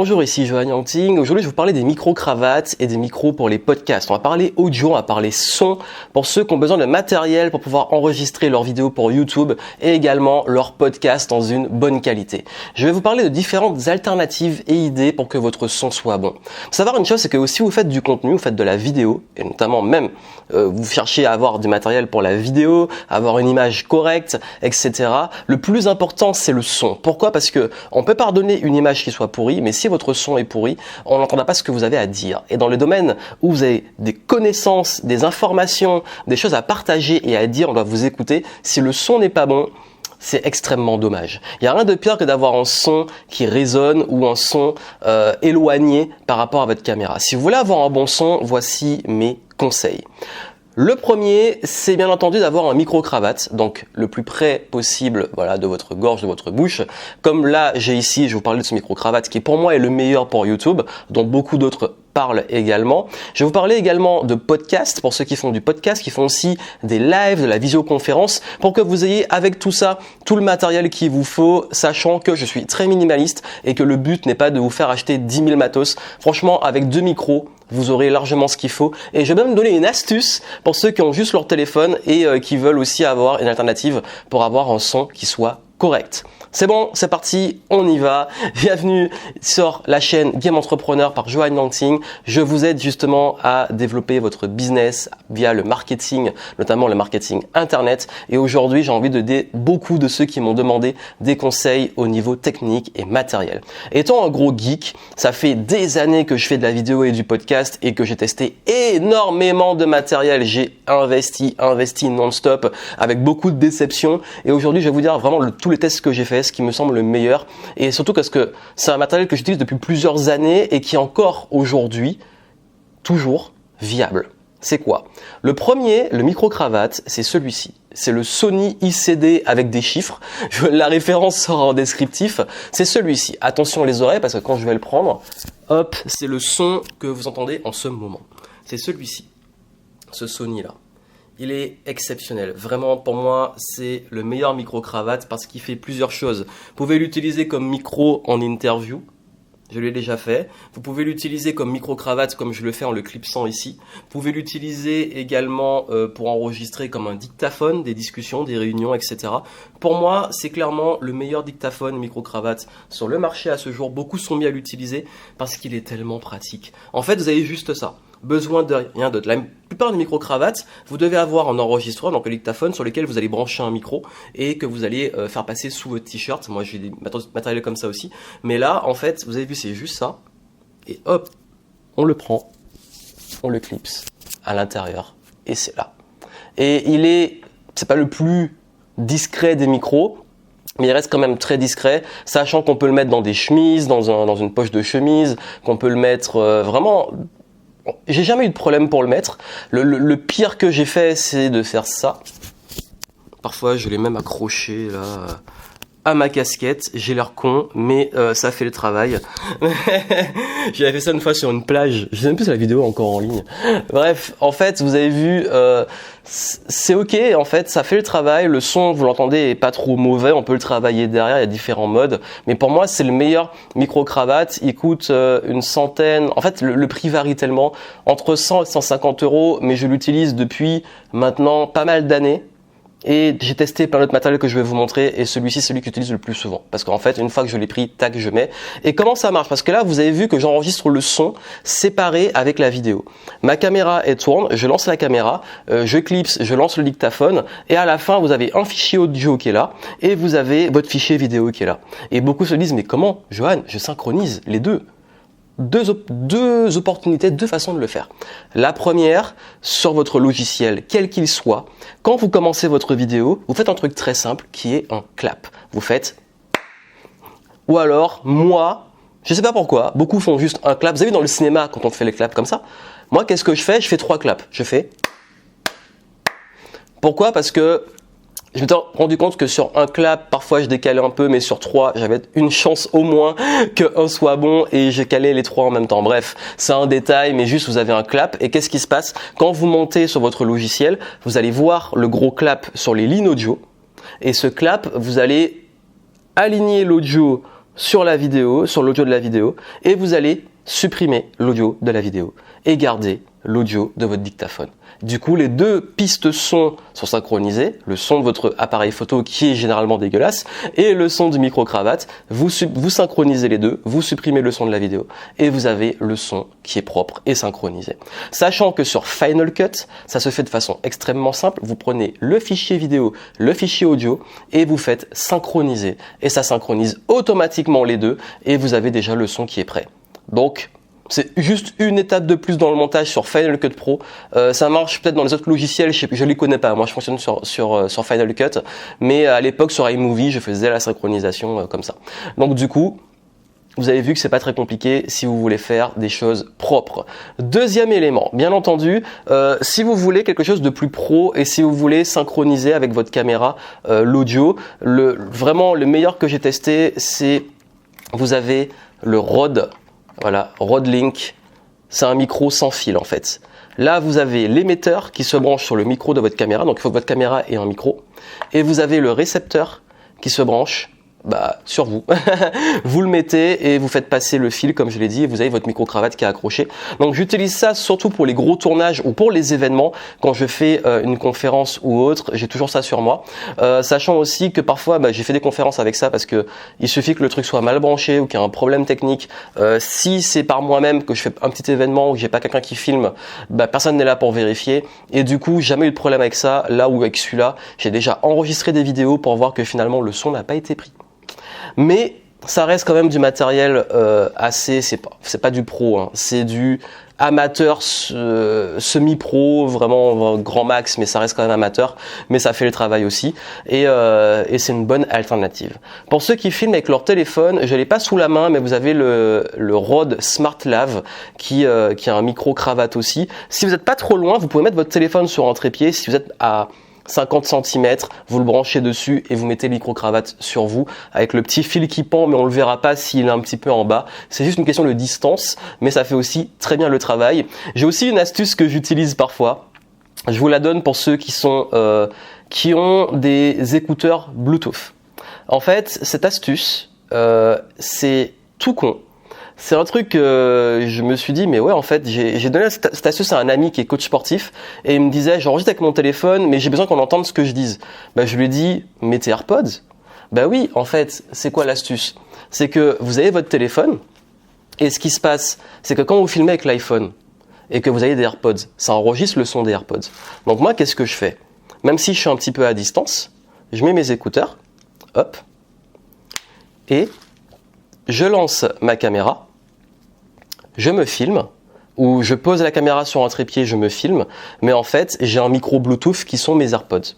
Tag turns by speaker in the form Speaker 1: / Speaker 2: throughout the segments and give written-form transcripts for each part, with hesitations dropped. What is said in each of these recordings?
Speaker 1: Bonjour, ici Johan Yangting. Aujourd'hui, je vais vous parler des micro-cravates et des micros pour les podcasts. On va parler audio, on va parler son pour ceux qui ont besoin de matériel pour pouvoir enregistrer leurs vidéos pour YouTube et également leurs podcasts dans une bonne qualité. Je vais vous parler de différentes alternatives et idées pour que votre son soit bon. Faut savoir une chose, c'est que si vous faites du contenu, vous faites de la vidéo et notamment même vous cherchez à avoir du matériel pour la vidéo, avoir une image correcte, etc. Le plus important, c'est le son. Pourquoi ? Parce que on peut pardonner une image qui soit pourrie, mais si votre son est pourri, on n'entendra pas ce que vous avez à dire. Et dans le domaine où vous avez des connaissances, des informations, des choses à partager et à dire, on doit vous écouter. Si le son n'est pas bon, c'est extrêmement dommage. Il n'y a rien de pire que d'avoir un son qui résonne ou un son éloigné par rapport à votre caméra. Si vous voulez avoir un bon son, voici mes conseils. Le premier, c'est bien entendu d'avoir un micro-cravate, donc le plus près possible de votre gorge, de votre bouche. Comme là, j'ai ici, je vais vous parler de ce micro-cravate qui pour moi est le meilleur pour YouTube, dont beaucoup d'autres parlent également. Je vais vous parler également de podcast, pour ceux qui font du podcast, qui font aussi des lives, de la visioconférence, pour que vous ayez avec tout ça, tout le matériel qu'il vous faut, sachant que je suis très minimaliste et que le but n'est pas de vous faire acheter 10 000 matos. Franchement, avec 2 micros, vous aurez largement ce qu'il faut. Et je vais même donner une astuce pour ceux qui ont juste leur téléphone et qui veulent aussi avoir une alternative pour avoir un son qui soit correct. C'est bon, c'est parti, on y va. Bienvenue sur la chaîne Game Entrepreneur par Johan Yangting. Je vous aide justement à développer votre business via le marketing, notamment le marketing internet. Et aujourd'hui, j'ai envie d'aider beaucoup de ceux qui m'ont demandé des conseils au niveau technique et matériel. Étant un gros geek, ça fait des années que je fais de la vidéo et du podcast et que j'ai testé énormément de matériel. J'ai investi non-stop avec beaucoup de déceptions. Et aujourd'hui, je vais vous dire vraiment tous les tests que j'ai fait, ce qui me semble le meilleur, et surtout parce que c'est un matériel que j'utilise depuis plusieurs années et qui est encore aujourd'hui toujours viable. C'est quoi ? Le premier, le micro-cravate, c'est celui-ci. C'est le Sony ICD avec des chiffres. La référence sera en descriptif. C'est celui-ci. Attention les oreilles parce que quand je vais le prendre, hop, c'est le son que vous entendez en ce moment. C'est celui-ci, ce Sony-là. Il est exceptionnel. Vraiment, pour moi, c'est le meilleur micro-cravate parce qu'il fait plusieurs choses. Vous pouvez l'utiliser comme micro en interview. Je l'ai déjà fait. Vous pouvez l'utiliser comme micro-cravate comme je le fais en le clipsant ici. Vous pouvez l'utiliser également pour enregistrer comme un dictaphone, des discussions, des réunions, etc. Pour moi, c'est clairement le meilleur dictaphone micro-cravate sur le marché à ce jour. Beaucoup sont mis à l'utiliser parce qu'il est tellement pratique. En fait, vous avez juste ça. Besoin de rien d'autre. La plupart des micro-cravates, vous devez avoir un enregistreur, donc un dictaphone sur lequel vous allez brancher un micro et que vous allez faire passer sous votre t-shirt. Moi, j'ai des matériels comme ça aussi. Mais là, en fait, vous avez vu, c'est juste ça. Et hop, on le prend, on le clipse à l'intérieur et c'est là. Et c'est pas le plus discret des micros, mais il reste quand même très discret, sachant qu'on peut le mettre dans des chemises, dans une poche de chemise, qu'on peut le mettre vraiment. J'ai jamais eu de problème pour le mettre. Le pire que j'ai fait, c'est de faire ça. Parfois, je l'ai même accroché là à ma casquette. J'ai l'air con, mais ça fait le travail. J'avais fait ça une fois sur une plage. Je sais même plus si la vidéo est encore en ligne. Bref, en fait, vous avez vu, c'est ok. En fait, ça fait le travail. Le son, vous l'entendez, est pas trop mauvais. On peut le travailler derrière. Il y a différents modes. Mais pour moi, c'est le meilleur micro-cravate. Il coûte une centaine. En fait, le prix varie tellement entre 100 et 150 €. Mais je l'utilise depuis maintenant pas mal d'années. Et j'ai testé plein d'autres matériels que je vais vous montrer et celui-ci, c'est celui que j'utilise le plus souvent. Parce qu'en fait, une fois que je l'ai pris, tac, je mets. Et comment ça marche ? Parce que là, vous avez vu que j'enregistre le son séparé avec la vidéo. Ma caméra, elle tourne, je lance la caméra, je clipse, je lance le dictaphone et à la fin, vous avez un fichier audio qui est là et vous avez votre fichier vidéo qui est là. Et beaucoup se disent, mais comment, Johan, je synchronise les deux ? Deux opportunités, deux façons de le faire. La première, sur votre logiciel, quel qu'il soit, quand vous commencez votre vidéo, vous faites un truc très simple qui est un clap. Vous faites, ou alors, moi, je sais pas pourquoi, beaucoup font juste un clap. Vous avez vu dans le cinéma quand on fait les claps comme ça? Moi, qu'est-ce que je fais? Je fais 3 claps. Je fais. Pourquoi? Parce que je me suis rendu compte que sur un clap, parfois je décalais un peu, mais sur 3, j'avais une chance au moins qu'un soit bon et j'ai calé les 3 en même temps. Bref, c'est un détail, mais juste vous avez un clap. Et qu'est-ce qui se passe? Quand vous montez sur votre logiciel, vous allez voir le gros clap sur les lignes audio. Et ce clap, vous allez aligner l'audio sur la vidéo, sur l'audio de la vidéo, et vous allez supprimer l'audio de la vidéo et garder l'audio de votre dictaphone. Du coup, les deux pistes son sont synchronisées, le son de votre appareil photo qui est généralement dégueulasse et le son du micro-cravate. Vous synchronisez les deux, vous supprimez le son de la vidéo et vous avez le son qui est propre et synchronisé. Sachant que sur Final Cut, ça se fait de façon extrêmement simple. Vous prenez le fichier vidéo, le fichier audio et vous faites synchroniser. Et ça synchronise automatiquement les deux et vous avez déjà le son qui est prêt. Donc, c'est juste une étape de plus dans le montage sur Final Cut Pro. Ça marche peut-être dans les autres logiciels, je les connais pas. Moi, je fonctionne sur Final Cut, mais à l'époque sur iMovie, je faisais la synchronisation comme ça. Donc du coup, vous avez vu que c'est pas très compliqué si vous voulez faire des choses propres. Deuxième élément, bien entendu, si vous voulez quelque chose de plus pro et si vous voulez synchroniser avec votre caméra l'audio, vraiment le meilleur que j'ai testé, c'est vous avez le Rode. Voilà, Rode Link, c'est un micro sans fil en fait. Là, vous avez l'émetteur qui se branche sur le micro de votre caméra, donc il faut que votre caméra ait un micro. Et vous avez le récepteur qui se branche sur vous. Vous le mettez et vous faites passer le fil, comme je l'ai dit, et vous avez votre micro-cravate qui est accroché. Donc j'utilise ça surtout pour les gros tournages ou pour les événements. Quand je fais une conférence ou autre, j'ai toujours ça sur moi. Sachant aussi que parfois, j'ai fait des conférences avec ça parce que il suffit que le truc soit mal branché ou qu'il y a un problème technique. Si c'est par moi-même que je fais un petit événement où j'ai pas quelqu'un qui filme, personne n'est là pour vérifier. Et du coup, jamais eu de problème avec ça. Là où avec celui-là, j'ai déjà enregistré des vidéos pour voir que finalement le son n'a pas été pris. Mais ça reste quand même du matériel assez, c'est pas du pro, hein, c'est du amateur semi-pro, vraiment grand max, mais ça reste quand même amateur, mais ça fait le travail aussi, et c'est une bonne alternative. Pour ceux qui filment avec leur téléphone, je l'ai pas sous la main, mais vous avez le Rode Smart Lav qui a un micro-cravate aussi. Si vous n'êtes pas trop loin, vous pouvez mettre votre téléphone sur un trépied. Si vous êtes à 50 cm, vous le branchez dessus et vous mettez le micro-cravate sur vous avec le petit fil qui pend, mais on le verra pas s'il est un petit peu en bas. C'est juste une question de distance, mais ça fait aussi très bien le travail. J'ai aussi une astuce que j'utilise parfois. Je vous la donne pour ceux qui ont des écouteurs Bluetooth. En fait, cette astuce, c'est tout con. C'est un truc que je me suis dit, mais ouais, en fait, j'ai donné cette astuce à un ami qui est coach sportif et il me disait, j'enregistre avec mon téléphone, mais j'ai besoin qu'on entende ce que je dise. Je lui ai dit, mets tes AirPods. Oui, en fait, c'est quoi l'astuce? C'est que vous avez votre téléphone et ce qui se passe, c'est que quand vous filmez avec l'iPhone et que vous avez des AirPods, ça enregistre le son des AirPods. Donc moi, qu'est-ce que je fais? Même si je suis un petit peu à distance, je mets mes écouteurs, hop, et je lance ma caméra. Je me filme, ou je pose la caméra sur un trépied, je me filme, mais en fait, j'ai un micro Bluetooth qui sont mes AirPods.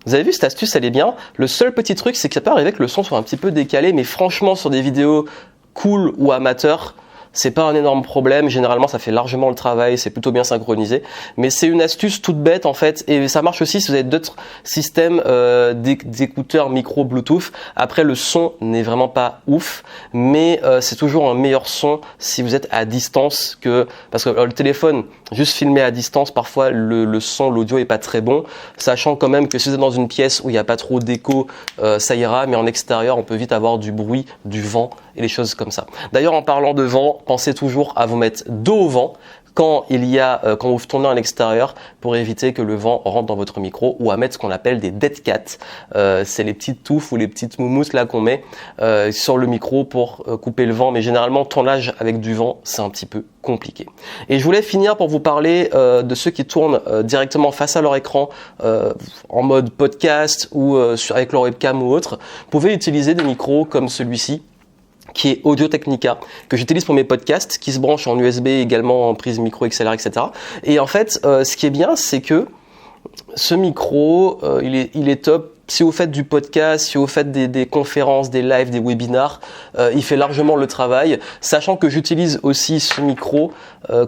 Speaker 1: Vous avez vu, cette astuce, elle est bien. Le seul petit truc, c'est que ça peut arriver que le son soit un petit peu décalé, mais franchement, sur des vidéos cool ou amateurs, c'est pas un énorme problème. Généralement, ça fait largement le travail, c'est plutôt bien synchronisé. Mais c'est une astuce toute bête, en fait. Et ça marche aussi si vous avez d'autres systèmes d'écouteurs micro Bluetooth. Après, le son n'est vraiment pas ouf, mais c'est toujours un meilleur son si vous êtes à distance parce que le téléphone, juste filmé à distance, parfois le son, l'audio est pas très bon. Sachant quand même que si vous êtes dans une pièce où il n'y a pas trop d'écho, ça ira. Mais en extérieur, on peut vite avoir du bruit, du vent et les choses comme ça. D'ailleurs, en parlant de vent, pensez toujours à vous mettre dos au vent quand vous tournez à l'extérieur pour éviter que le vent rentre dans votre micro, ou à mettre ce qu'on appelle des dead cats. C'est les petites touffes ou les petites moumoutes là qu'on met sur le micro pour couper le vent. Mais généralement, tournage avec du vent, c'est un petit peu compliqué. Et je voulais finir pour vous parler de ceux qui tournent directement face à leur écran en mode podcast ou avec leur webcam ou autre. Vous pouvez utiliser des micros comme celui-ci, qui est Audio-Technica, que j'utilise pour mes podcasts, qui se branche en USB, également en prise micro XLR, etc. Et en fait, ce qui est bien, c'est que ce micro, il est top. Si vous faites du podcast, si vous faites des conférences, des lives, des webinars, il fait largement le travail. Sachant que j'utilise aussi ce micro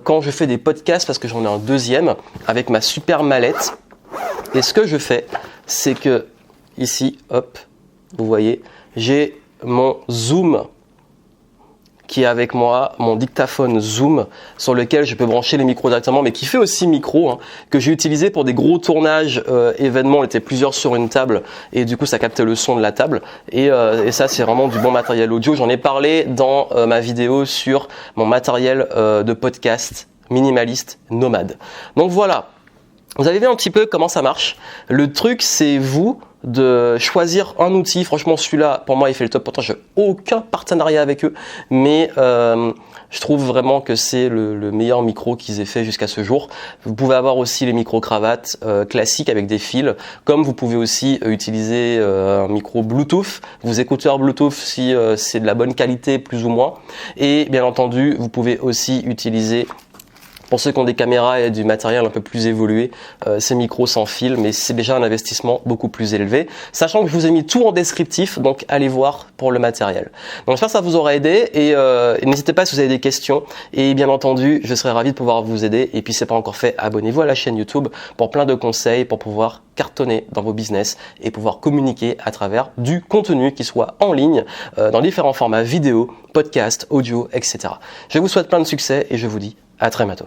Speaker 1: quand je fais des podcasts, parce que j'en ai un deuxième, avec ma super mallette. Et ce que je fais, c'est que ici, hop, vous voyez, j'ai mon zoom qui est avec moi, mon dictaphone Zoom sur lequel je peux brancher les micros directement, mais qui fait aussi micro, hein, que j'ai utilisé pour des gros tournages événements. On était plusieurs sur une table et du coup ça captait le son de la table. Et ça c'est vraiment du bon matériel audio. J'en ai parlé dans ma vidéo sur mon matériel de podcast minimaliste nomade. Donc voilà. Vous avez vu un petit peu comment ça marche. Le truc, c'est vous de choisir un outil. Franchement, celui-là, pour moi, il fait le top. Pourtant, j'ai aucun partenariat avec eux, mais je trouve vraiment que c'est le meilleur micro qu'ils aient fait jusqu'à ce jour. Vous pouvez avoir aussi les micro-cravates classiques avec des fils, comme vous pouvez aussi utiliser un micro Bluetooth, vos écouteurs Bluetooth si c'est de la bonne qualité, plus ou moins. Et bien entendu, vous pouvez aussi utiliser, pour ceux qui ont des caméras et du matériel un peu plus évolué, ces micros sans fil, mais c'est déjà un investissement beaucoup plus élevé. Sachant que je vous ai mis tout en descriptif, donc allez voir pour le matériel. Donc j'espère que ça vous aura aidé et n'hésitez pas si vous avez des questions. Et bien entendu, je serai ravi de pouvoir vous aider. Et puis si ce n'est pas encore fait, abonnez-vous à la chaîne YouTube pour plein de conseils, pour pouvoir cartonner dans vos business et pouvoir communiquer à travers du contenu qui soit en ligne, dans différents formats vidéo, podcast, audio, etc. Je vous souhaite plein de succès et je vous dis à très bientôt.